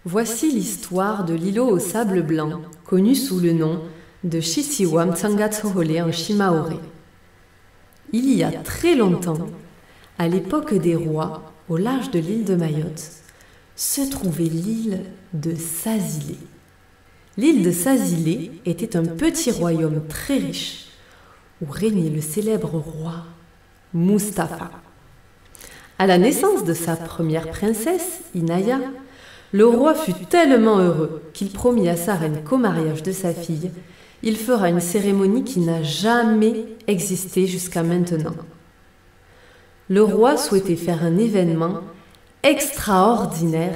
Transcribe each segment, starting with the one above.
Voici l'histoire de l'îlot au sable blanc, connu sous le nom de Shisiwam Tsangatsohole en Shimaore. Il y a très longtemps, à l'époque des rois, au large de l'île de Mayotte, se trouvait l'île de Sazilé. L'île de Sazilé était un petit royaume très riche où régnait le célèbre roi Mustapha. À la naissance de sa première princesse, Inaya, le roi fut tellement heureux qu'il promit à sa reine qu'au mariage de sa fille, il fera une cérémonie qui n'a jamais existé jusqu'à maintenant. Le roi souhaitait faire un événement extraordinaire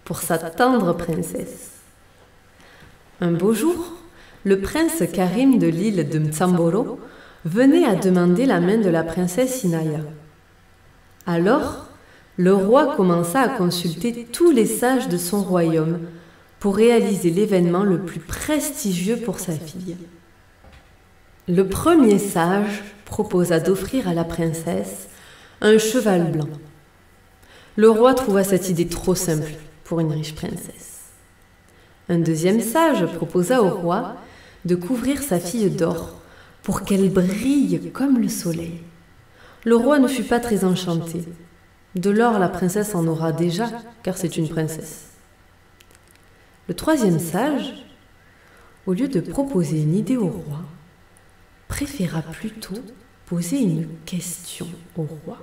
pour sa tendre princesse. Un beau jour, le prince Karim de l'île de Mtsamboro venait à demander la main de la princesse Inaya. Alors, le roi commença à consulter tous les sages de son royaume pour réaliser l'événement le plus prestigieux pour sa fille. Le premier sage proposa d'offrir à la princesse un cheval blanc. Le roi trouva cette idée trop simple pour une riche princesse. Un deuxième sage proposa au roi de couvrir sa fille d'or pour qu'elle brille comme le soleil. Le roi ne fut pas très enchanté. De l'or, la princesse en aura déjà, car c'est une princesse. Le troisième sage, au lieu de proposer une idée au roi, préféra plutôt poser une question au roi.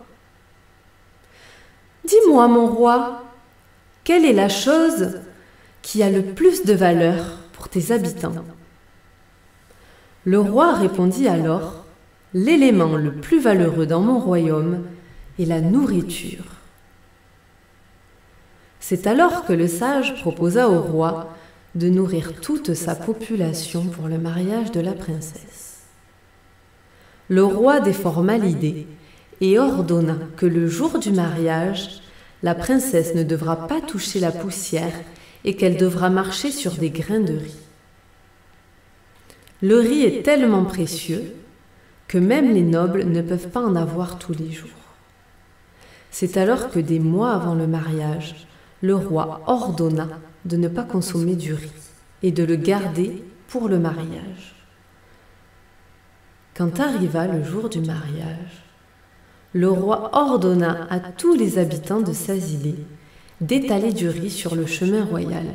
« Dis-moi, mon roi, quelle est la chose qui a le plus de valeur pour tes habitants ?» Le roi répondit alors « L'élément le plus valeureux dans mon royaume est la nourriture. » C'est alors que le sage proposa au roi de nourrir toute sa population pour le mariage de la princesse. Le roi déforma l'idée et ordonna que le jour du mariage, la princesse ne devra pas toucher la poussière et qu'elle devra marcher sur des grains de riz. Le riz est tellement précieux que même les nobles ne peuvent pas en avoir tous les jours. C'est alors que des mois avant le mariage, le roi ordonna de ne pas consommer du riz et de le garder pour le mariage. Quand arriva le jour du mariage, le roi ordonna à tous les habitants de Sazilé d'étaler du riz sur le chemin royal.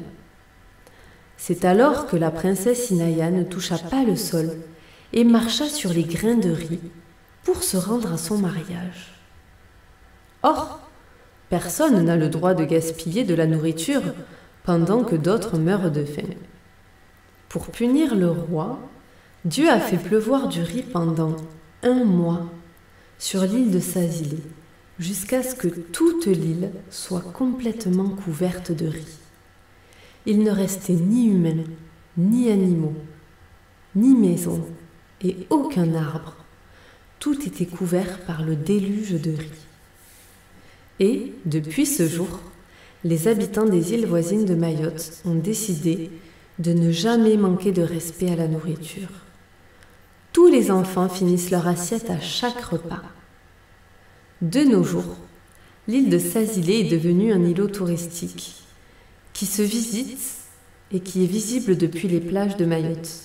C'est alors que la princesse Inaya ne toucha pas le sol et marcha sur les grains de riz pour se rendre à son mariage. Or, personne n'a le droit de gaspiller de la nourriture pendant que d'autres meurent de faim. Pour punir le roi, Dieu a fait pleuvoir du riz pendant 1 mois sur l'île de Sazilé, jusqu'à ce que toute l'île soit complètement couverte de riz. Il ne restait ni humains, ni animaux, ni maisons, et aucun arbre. Tout était couvert par le déluge de riz. Et, depuis ce jour, les habitants des îles voisines de Mayotte ont décidé de ne jamais manquer de respect à la nourriture. Tous les enfants finissent leur assiette à chaque repas. De nos jours, l'île de Sazilé est devenue un îlot touristique qui se visite et qui est visible depuis les plages de Mayotte.